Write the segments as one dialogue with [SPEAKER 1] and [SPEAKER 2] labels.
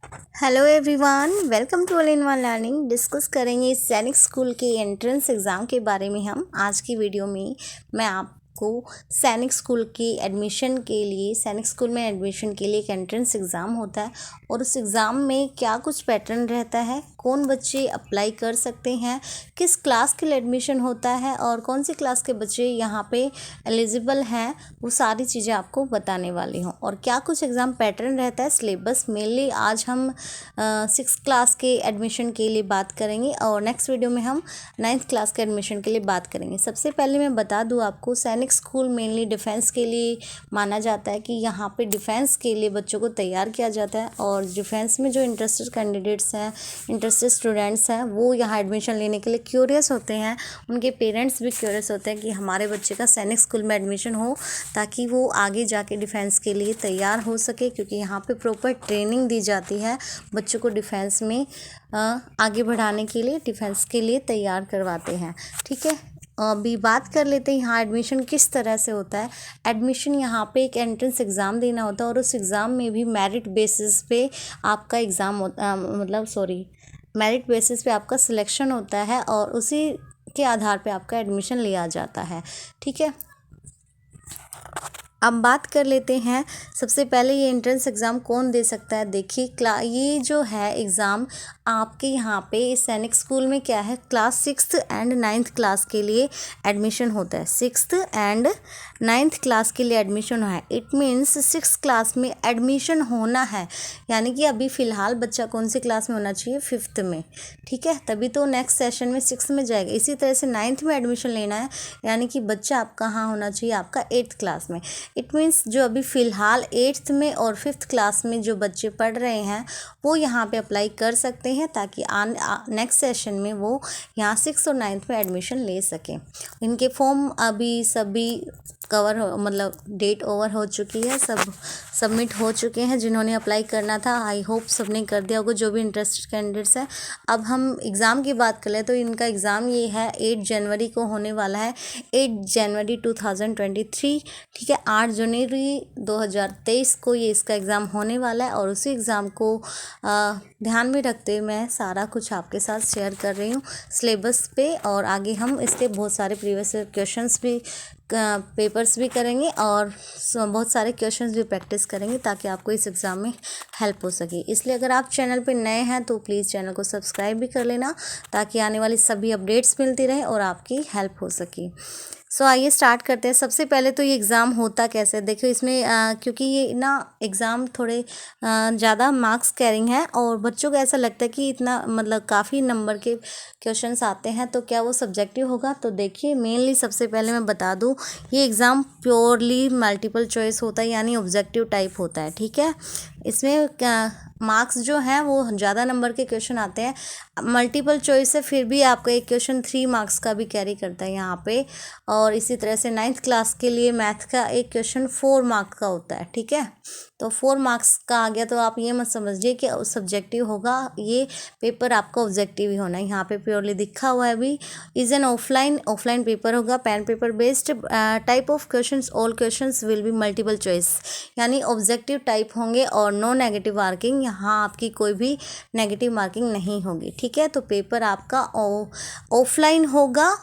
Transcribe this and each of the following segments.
[SPEAKER 1] Hello everyone, welcome to all in one learning. Discuss करेंगे सैनिक school के entrance exam के बारे में। हम आज की वीडियो में मैं आपको सैनिक स्कूल के एडमिशन के लिए सैनिक स्कूल में एडमिशन के लिए एक एंट्रेंस एग्ज़ाम होता है और उस एग्ज़ाम में क्या कुछ पैटर्न रहता है, कौन बच्चे अप्लाई कर सकते हैं, किस क्लास के लिए एडमिशन होता है और कौन सी क्लास के बच्चे यहाँ पे एलिजिबल हैं, वो सारी चीज़ें आपको बताने वाली हूँ। और क्या कुछ एग्ज़ाम पैटर्न रहता है, सिलेबस मेनली आज हम 6th क्लास के एडमिशन के लिए बात करेंगे और नेक्स्ट वीडियो में हम 9th क्लास के एडमिशन के लिए बात करेंगे। सबसे पहले मैं बता दूं आपको, सैनिक स्कूल मेनली डिफेंस के लिए माना जाता है कि यहाँ पे डिफेंस के लिए बच्चों को तैयार किया जाता है और डिफेंस में जो इंटरेस्टेड कैंडिडेट्स हैं, इंटरेस्टेड स्टूडेंट्स हैं, वो यहाँ एडमिशन लेने के लिए क्यूरियस होते हैं। उनके पेरेंट्स भी क्यूरियस होते हैं कि हमारे बच्चे का सैनिक स्कूल में एडमिशन हो ताकि वो आगे जाके डिफेंस के लिए तैयार हो सके, क्योंकि यहाँ पे प्रॉपर ट्रेनिंग दी जाती है बच्चों को डिफेंस में आगे बढ़ाने के लिए, डिफेंस के लिए तैयार करवाते हैं। ठीक है, अभी बात कर लेते हैं यहाँ एडमिशन किस तरह से होता है। एडमिशन यहाँ पे एक एंट्रेंस एग्ज़ाम देना होता है और उस एग्ज़ाम में भी मेरिट बेसिस पे आपका एग्ज़ाम मेरिट बेसिस पे आपका सिलेक्शन होता है और उसी के आधार पे आपका एडमिशन लिया जाता है। ठीक है, अब बात कर लेते हैं। सबसे पहले ये एंट्रेंस एग्ज़ाम कौन दे सकता है। देखिए, ये जो है एग्ज़ाम आपके यहाँ पे इस सैनिक स्कूल में क्या है, class 6th and 9th class के लिए एडमिशन होता है। 6th एंड 9th क्लास के लिए एडमिशन है। इट मीन्स 6th क्लास में एडमिशन होना है, यानी कि अभी फ़िलहाल बच्चा कौन सी क्लास में होना चाहिए, 5th में। ठीक है, तभी तो नेक्स्ट सेशन में 6th में जाएगा। इसी तरह से 9th में एडमिशन लेना है, यानी कि बच्चा आप कहाँ होना चाहिए, आपका 8th क्लास में। इट मीन्स जो अभी फ़िलहाल 8th में और 5th क्लास में जो बच्चे पढ़ रहे हैं वो यहाँ पे अप्लाई कर सकते हैं ताकि नेक्स्ट सेशन में वो यहाँ 6th और 9th में एडमिशन ले सकें। इनके फॉर्म अभी सभी डेट ओवर हो चुकी है, सब सबमिट हो चुके हैं। जिन्होंने अप्लाई करना था, आई होप सबने कर दिया होगा, जो भी इंटरेस्टेड कैंडिडेट्स हैं। अब हम एग्ज़ाम की बात कर ले तो इनका एग्ज़ाम ये है 8 जनवरी को होने वाला है, 8 जनवरी 2023। ठीक है, 8 जनवरी 2023 को ये इसका एग्ज़ाम होने वाला है और उसी एग्ज़ाम को ध्यान में रखते हुए मैं सारा कुछ आपके साथ शेयर कर रही हूँ सिलेबस पे। और आगे हम इसके बहुत सारे प्रीवियस क्वेश्चंस भी पेपर्स भी करेंगे और बहुत सारे क्वेश्चंस भी प्रैक्टिस करेंगे ताकि आपको इस एग्ज़ाम में हेल्प हो सके। इसलिए अगर आप चैनल पे नए हैं तो प्लीज़ चैनल को सब्सक्राइब भी कर लेना ताकि आने वाली सभी अपडेट्स मिलती रहें और आपकी हेल्प हो सके। सो आइए स्टार्ट करते हैं। सबसे पहले तो ये एग्ज़ाम होता कैसे, देखो इसमें क्योंकि ये ना एग्ज़ाम थोड़े ज़्यादा मार्क्स कैरिंग है और बच्चों को ऐसा लगता है कि इतना काफ़ी नंबर के क्वेश्चंस आते हैं तो क्या वो सब्जेक्टिव होगा। तो देखिए, मेनली सबसे पहले मैं बता दूं, ये एग्ज़ाम प्योरली मल्टीपल चॉइस होता है, यानी ऑब्जेक्टिव टाइप होता है। ठीक है, इसमें मार्क्स जो हैं वो ज़्यादा नंबर के क्वेश्चन आते हैं। मल्टीपल चॉइस है, फिर भी आपका एक क्वेश्चन 3 मार्क्स का भी कैरी करता है यहाँ पे। और इसी तरह से 9th क्लास के लिए मैथ का एक क्वेश्चन 4 मार्क का होता है। ठीक है, तो 4 मार्क्स का आ गया तो आप ये मत समझिए कि सब्जेक्टिव होगा, ये पेपर आपका ऑब्जेक्टिव ही होना है। यहाँ पे प्योरली दिखा हुआ है अभी, इज़ एन ऑफलाइन पेपर होगा, pen paper based type of questions, all questions will be multiple choice, यानी ऑब्जेक्टिव टाइप होंगे और नो नेगेटिव मार्किंग, यहाँ आपकी कोई भी नेगेटिव मार्किंग नहीं होगी। ठीक है, तो पेपर आपका ऑफलाइन होगा,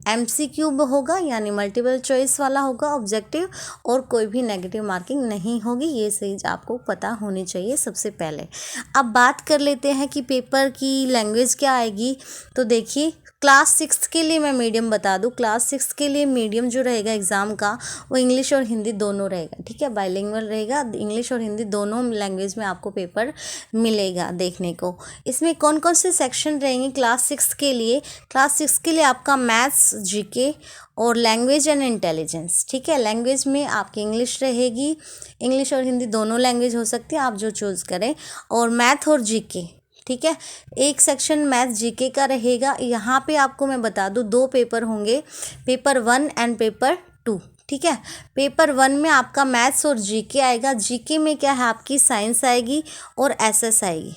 [SPEAKER 1] MCQ होगा, यानी मल्टीपल चॉइस वाला होगा, ऑब्जेक्टिव, और कोई भी नेगेटिव मार्किंग नहीं होगी। ये चीज़ आपको पता होनी चाहिए सबसे पहले। अब बात कर लेते हैं कि पेपर की लैंग्वेज क्या आएगी। तो देखिए, क्लास 6th के लिए मैं मीडियम बता दूं, क्लास 6th के लिए मीडियम जो रहेगा एग्ज़ाम का वो इंग्लिश और हिंदी दोनों रहेगा। ठीक है, बाइलिंगुअल रहेगा, इंग्लिश और हिंदी दोनों लैंग्वेज में आपको पेपर मिलेगा देखने को। इसमें कौन कौन से सेक्शन रहेंगे क्लास 6th के लिए। क्लास 6 के लिए आपका मैथ्स, GK और लैंग्वेज एंड इंटेलिजेंस। ठीक है, लैंग्वेज में आपकी इंग्लिश रहेगी, इंग्लिश और हिंदी दोनों लैंग्वेज हो सकती है, आप जो चूज़ करें। और मैथ और GK, ठीक है, एक सेक्शन मैथ GK का रहेगा। यहाँ पे आपको मैं बता दूँ 2 पेपर होंगे, पेपर 1 एंड पेपर 2। ठीक है, पेपर 1 में आपका मैथ्स और GK आएगा। GK में क्या है, आपकी साइंस आएगी और SS आएगी।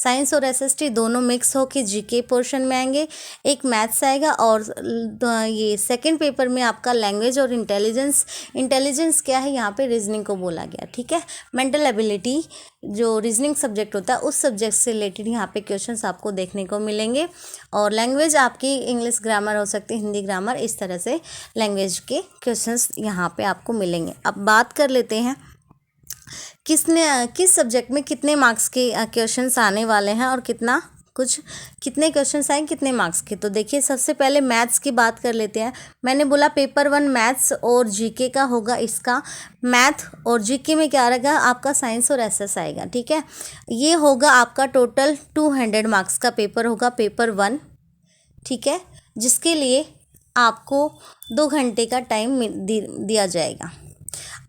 [SPEAKER 1] साइंस और एसएसटी दोनों मिक्स होके जीके पोर्शन में आएंगे, एक मैथ्स आएगा और ये सेकंड पेपर में आपका लैंग्वेज और इंटेलिजेंस क्या है यहाँ पे रीजनिंग को बोला गया, ठीक है। मेंटल एबिलिटी जो रीजनिंग सब्जेक्ट होता है उस सब्जेक्ट से रिलेटेड यहाँ पे क्वेश्चंस आपको देखने को मिलेंगे। और लैंग्वेज आपकी इंग्लिश ग्रामर हो सकती है, हिंदी ग्रामर, इस तरह से लैंग्वेज के क्वेश्चंस यहाँ पे आपको मिलेंगे। अब बात कर लेते हैं किस सब्जेक्ट में कितने मार्क्स के क्वेश्चंस आने वाले हैं और कितने क्वेश्चंस आएंगे कितने मार्क्स के। तो देखिए सबसे पहले मैथ्स की बात कर लेते हैं। मैंने बोला पेपर 1 मैथ्स और जीके का होगा, इसका मैथ और जीके में क्या रहेगा आपका साइंस और एसएस आएगा, ठीक है। ये होगा आपका टोटल 200 मार्क्स का पेपर होगा, पेपर 1, ठीक है, जिसके लिए आपको 2 घंटे का टाइम दिया जाएगा।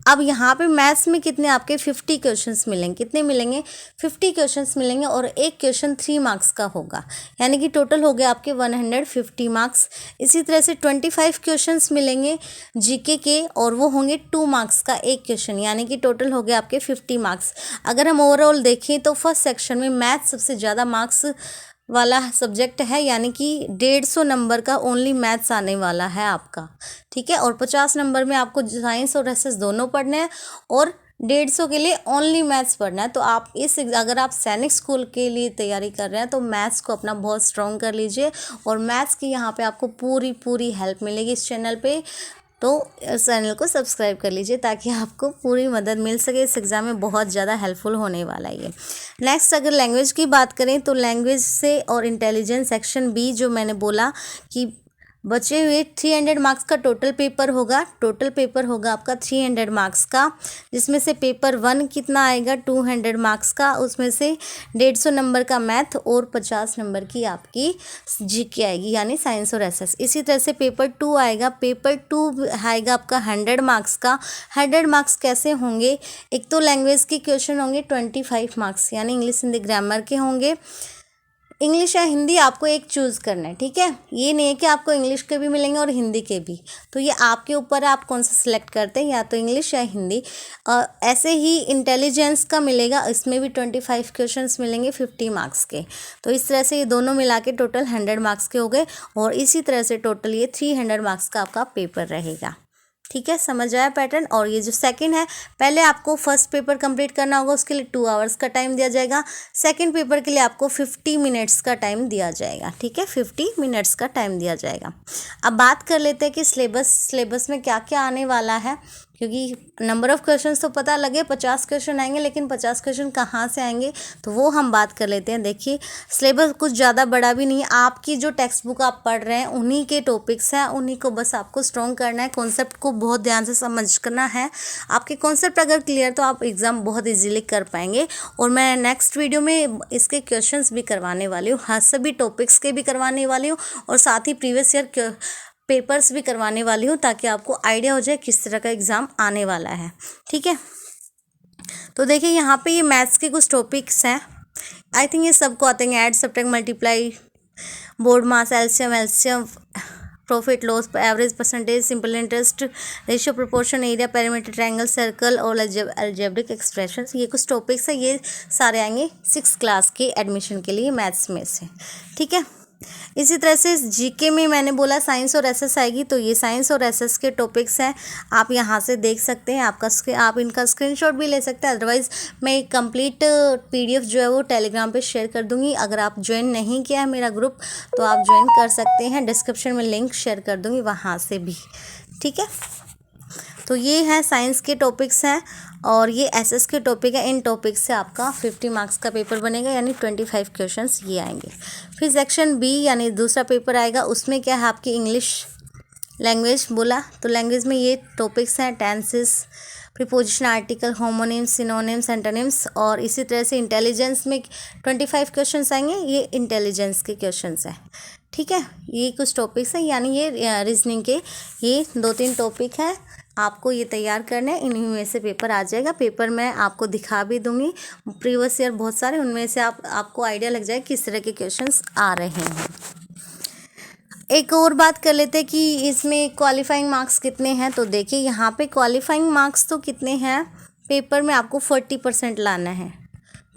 [SPEAKER 1] अब यहाँ पे मैथ्स में कितने आपके 50 क्वेश्चंस मिलेंगे, कितने मिलेंगे 50 क्वेश्चंस मिलेंगे और एक क्वेश्चन 3 मार्क्स का होगा, यानी कि टोटल हो गया आपके 150 मार्क्स। इसी तरह से 25 क्वेश्चंस मिलेंगे जीके के और वो होंगे 2 मार्क्स का एक क्वेश्चन, यानी कि टोटल हो गया आपके 50 मार्क्स। अगर हम ओवरऑल देखें तो फर्स्ट सेक्शन में मैथ्स सबसे ज़्यादा मार्क्स वाला सब्जेक्ट है, यानी कि 150 नंबर का ओनली मैथ्स आने वाला है आपका, ठीक है। और 50 नंबर में आपको साइंस और एसएस दोनों पढ़ने हैं और 150 के लिए ओनली मैथ्स पढ़ना है। तो आप अगर आप सैनिक स्कूल के लिए तैयारी कर रहे हैं तो मैथ्स को अपना बहुत स्ट्रॉन्ग कर लीजिए और मैथ्स की यहाँ पे आपको पूरी हेल्प मिलेगी इस चैनल पे। तो इस चैनल को सब्सक्राइब कर लीजिए ताकि आपको पूरी मदद मिल सके, इस एग्ज़ाम में बहुत ज़्यादा हेल्पफुल होने वाला है ये। नेक्स्ट अगर लैंग्वेज की बात करें तो लैंग्वेज से और इंटेलिजेंस सेक्शन बी जो मैंने बोला कि बचे हुए 300 मार्क्स का टोटल पेपर होगा आपका 300 मार्क्स का, जिसमें से पेपर 1 कितना आएगा 200 मार्क्स का, उसमें से 150 नंबर का मैथ और 50 नंबर की आपकी जीके आएगी, यानी साइंस और एसएस। इसी तरह से पेपर 2 आएगा, पेपर 2 आएगा आपका 100 मार्क्स का। 100 मार्क्स कैसे होंगे, एक तो लैंग्वेज के क्वेश्चन होंगे 25 मार्क्स, यानी इंग्लिश हिंदी ग्रामर के होंगे। इंग्लिश या हिंदी आपको एक चूज़ करना है, ठीक है। ये नहीं है कि आपको इंग्लिश के भी मिलेंगे और हिंदी के भी, तो ये आपके ऊपर है आप कौन सा सिलेक्ट करते हैं, या तो इंग्लिश या हिंदी। ऐसे ही इंटेलिजेंस का मिलेगा, इसमें भी 25 क्वेश्चंस मिलेंगे 50 मार्क्स के। तो इस तरह से ये दोनों मिला के टोटल 100 मार्क्स के हो गए और इसी तरह से टोटल ये 300 मार्क्स का आपका पेपर रहेगा, ठीक है। समझ आया पैटर्न। और ये जो सेकंड है, पहले आपको फर्स्ट पेपर कंप्लीट करना होगा, उसके लिए 2 आवर्स का टाइम दिया जाएगा। सेकंड पेपर के लिए आपको 50 मिनट्स का टाइम दिया जाएगा, ठीक है, 50 मिनट्स का टाइम दिया जाएगा। अब बात कर लेते हैं कि सिलेबस में क्या क्या आने वाला है, क्योंकि नंबर ऑफ़ क्वेश्चंस तो पता लगे 50 क्वेश्चन आएंगे, लेकिन 50 क्वेश्चन कहाँ से आएंगे तो वो हम बात कर लेते हैं। देखिए सिलेबस कुछ ज़्यादा बड़ा भी नहीं है, आपकी जो टेक्स्ट बुक आप पढ़ रहे हैं उन्हीं के टॉपिक्स हैं, उन्हीं को बस आपको स्ट्रॉन्ग करना है, कॉन्सेप्ट को बहुत ध्यान से समझ करना है। आपके कॉन्सेप्ट अगर क्लियर तो आप एग्ज़ाम बहुत ईजीली कर पाएंगे। और मैं नेक्स्ट वीडियो में इसके क्वेश्चंस भी करवाने वाली हूँ, हाँ सभी टॉपिक्स के भी करवाने वाली हूँ और साथ ही प्रीवियस ईयर पेपर्स भी करवाने वाली हूँ, ताकि आपको आइडिया हो जाए किस तरह का एग्ज़ाम आने वाला है, ठीक है। तो देखिए यहाँ पे ये मैथ्स के कुछ टॉपिक्स हैं, आई थिंक ये सबको आते हैं, add subtract multiply, BODMAS, LCM, profit loss, average, percentage, simple interest, ratio, proportion, area, parameter, triangle, circle और अलजेब्रिक एक्सप्रेशंस, ये कुछ टॉपिक्स हैं, ये सारे आएंगे 6th क्लास के एडमिशन के लिए मैथ्स में से, ठीक है। इसी तरह से जीके में मैंने बोला साइंस और एसएस आएगी, तो ये साइंस और एसएस के टॉपिक्स हैं, आप यहाँ से देख सकते हैं, आप इनका स्क्रीनशॉट भी ले सकते हैं। अदरवाइज़ मैं कंप्लीट पीडीएफ जो है वो टेलीग्राम पे शेयर कर दूँगी। अगर आप ज्वाइन नहीं किया है मेरा ग्रुप तो आप ज्वाइन कर सकते हैं, डिस्क्रिप्शन में लिंक शेयर कर दूँगी वहाँ से भी, ठीक है। तो ये है साइंस के टॉपिक्स हैं और ये एसएस के टॉपिक है। इन टॉपिक से आपका 50 मार्क्स का पेपर बनेगा, यानी 25 क्वेश्चंस ये आएंगे। फिर सेक्शन बी यानी दूसरा पेपर आएगा, उसमें क्या है आपकी इंग्लिश लैंग्वेज बोला, तो लैंग्वेज में ये टॉपिक्स हैं tenses, preposition, article, homonyms, synonyms, antonyms. और इसी तरह से इंटेलिजेंस में 25 क्वेश्चंस आएंगे, ये इंटेलिजेंस के क्वेश्चंस हैं, ठीक है। ये कुछ टॉपिक्स हैं, यानी ये रीजनिंग के ये 2-3 टॉपिक हैं, आपको ये तैयार करने, इन्हीं में से पेपर आ जाएगा। पेपर मैं आपको दिखा भी दूंगी, प्रीवियस ईयर बहुत सारे, उनमें से आपको आइडिया लग जाए किस तरह के क्वेश्चंस आ रहे हैं। एक और बात कर लेते हैं कि इसमें क्वालिफाइंग मार्क्स कितने हैं। तो देखिए यहाँ पे क्वालिफाइंग मार्क्स तो कितने हैं, पेपर में आपको 40% लाना है,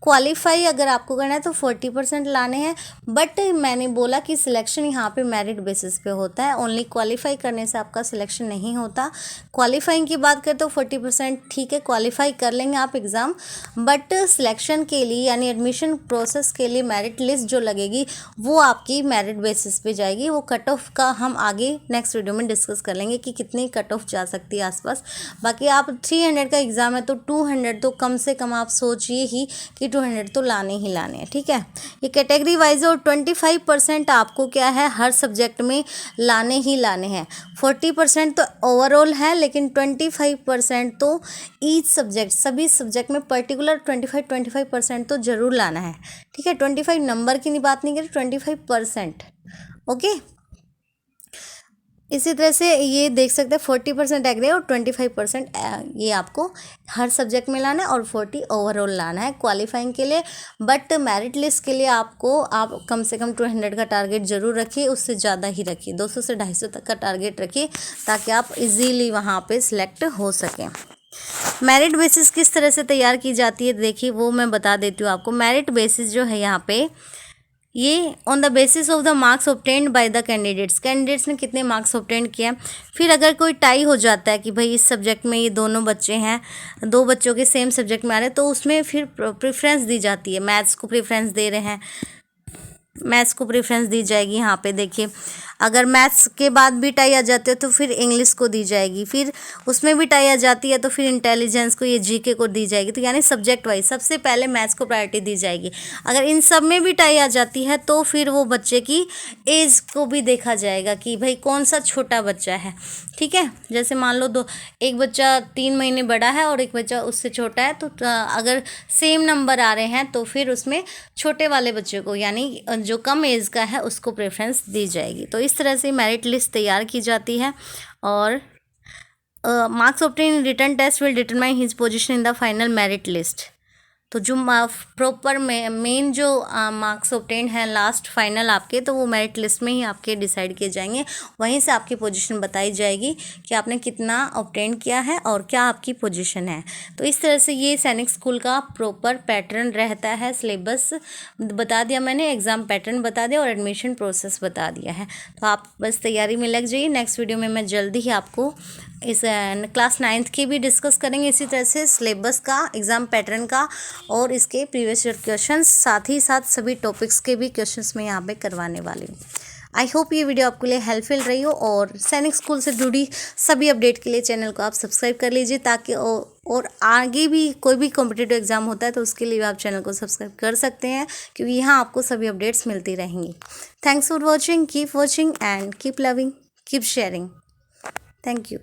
[SPEAKER 1] क्वालिफाई अगर आपको करना है तो 40% लाने हैं, बट मैंने बोला कि सिलेक्शन यहाँ पे मेरिट बेसिस पे होता है, ओनली क्वालिफाई करने से आपका सिलेक्शन नहीं होता। क्वालिफाइंग की बात करें तो 40% ठीक है, क्वालिफाई कर लेंगे आप एग्ज़ाम, बट सिलेक्शन के लिए यानी एडमिशन प्रोसेस के लिए मेरिट लिस्ट जो लगेगी वो आपकी मेरिट बेसिस पे जाएगी। वो कट ऑफ का हम आगे नेक्स्ट वीडियो में डिस्कस कर लेंगे कि कितनी कट ऑफ जा सकती है आसपास। बाकी आप 300 का एग्ज़ाम है तो 200 तो कम से कम आप सोचिए ही कि 200 तो लाने ही लाने हैं, ठीक है। ये कैटेगरी वाइज है और 25% आपको क्या है हर सब्जेक्ट में लाने ही लाने हैं। 40% तो ओवरऑल है, लेकिन 25% तो ईच सब्जेक्ट, सभी सब्जेक्ट में पर्टिकुलर 25% तो ज़रूर लाना है, ठीक है। 25 नंबर की बात नहीं करें, 25%, ओके। इसी तरह से ये देख सकते हैं 40% एग्री और 25% ये आपको हर सब्जेक्ट में लाना है और 40 ओवरऑल लाना है क्वालिफाइंग के लिए। बट मेरिट लिस्ट के लिए आपको आप कम से कम 200 का टारगेट ज़रूर रखिए, उससे ज़्यादा ही रखिए, 200 से 250 तक का टारगेट रखिए ताकि आप इजीली वहाँ पे सिलेक्ट हो सकें। मेरिट बेसिस किस तरह से तैयार की जाती है देखिए, वो मैं बता देती हूँ आपको। मेरिट बेसिस जो है यहाँ पे ये on the basis of the marks obtained by the candidates ने कितने मार्क्स ऑब्टेन किया। फिर अगर कोई टाई हो जाता है कि भाई इस सब्जेक्ट में ये दोनों बच्चे हैं, दो बच्चों के सेम सब्जेक्ट में आ रहे हैं, तो उसमें फिर प्रेफरेंस दी जाती है। मैथ्स को प्रेफरेंस दे रहे हैं, मैथ्स को प्रेफरेंस दी जाएगी। यहाँ पे देखिए अगर मैथ्स के बाद भी टाई आ जाती है तो फिर इंग्लिश को दी जाएगी, फिर उसमें भी टाई आ जाती है तो फिर इंटेलिजेंस को, ये जीके को दी जाएगी। तो यानी सब्जेक्ट वाइज सबसे पहले मैथ्स को प्रायोरिटी दी जाएगी। अगर इन सब में भी टाई आ जाती है तो फिर वो बच्चे की एज को भी देखा जाएगा कि भाई कौन सा छोटा बच्चा है, ठीक है। जैसे मान लो एक बच्चा 3 महीने बड़ा है और एक बच्चा उससे छोटा है, तो अगर सेम नंबर आ रहे हैं तो फिर उसमें छोटे वाले बच्चे को यानी जो कम एज का है उसको प्रेफरेंस दी जाएगी। तो इस तरह से मेरिट लिस्ट तैयार की जाती है। और marks obtain in written test will determine his position in the final merit list. तो जो प्रॉपर मेन जो मार्क्स ऑब्टेन है लास्ट फाइनल आपके, तो वो मेरिट लिस्ट में ही आपके डिसाइड किए जाएंगे। वहीं से आपकी पोजीशन बताई जाएगी कि आपने कितना ऑब्टेन किया है और क्या आपकी पोजीशन है। तो इस तरह से ये सैनिक स्कूल का प्रॉपर पैटर्न रहता है। सिलेबस बता दिया मैंने, एग्ज़ाम पैटर्न बता दिया और एडमिशन प्रोसेस बता दिया है। तो आप बस तैयारी में लग जाइए। नेक्स्ट वीडियो में मैं जल्दी ही आपको इस क्लास 9th की भी डिस्कस करेंगे, इसी तरह से सिलेबस का, एग्ज़ाम पैटर्न का और इसके प्रीवियस ईयर क्वेश्चंस, साथ ही साथ सभी टॉपिक्स के भी क्वेश्चंस मैं यहाँ पे करवाने वाली हूँ। आई होप ये वीडियो आपके लिए हेल्पफुल रही हो और सैनिक स्कूल से जुड़ी सभी अपडेट के लिए चैनल को आप सब्सक्राइब कर लीजिए, ताकि और आगे भी कोई भी कॉम्पिटिटिव एग्जाम होता है तो उसके लिए आप चैनल को सब्सक्राइब कर सकते हैं, क्योंकि यहाँ आपको सभी अपडेट्स मिलती रहेंगी। Thanks for watching, keep watching and keep loving, keep sharing. Thank you.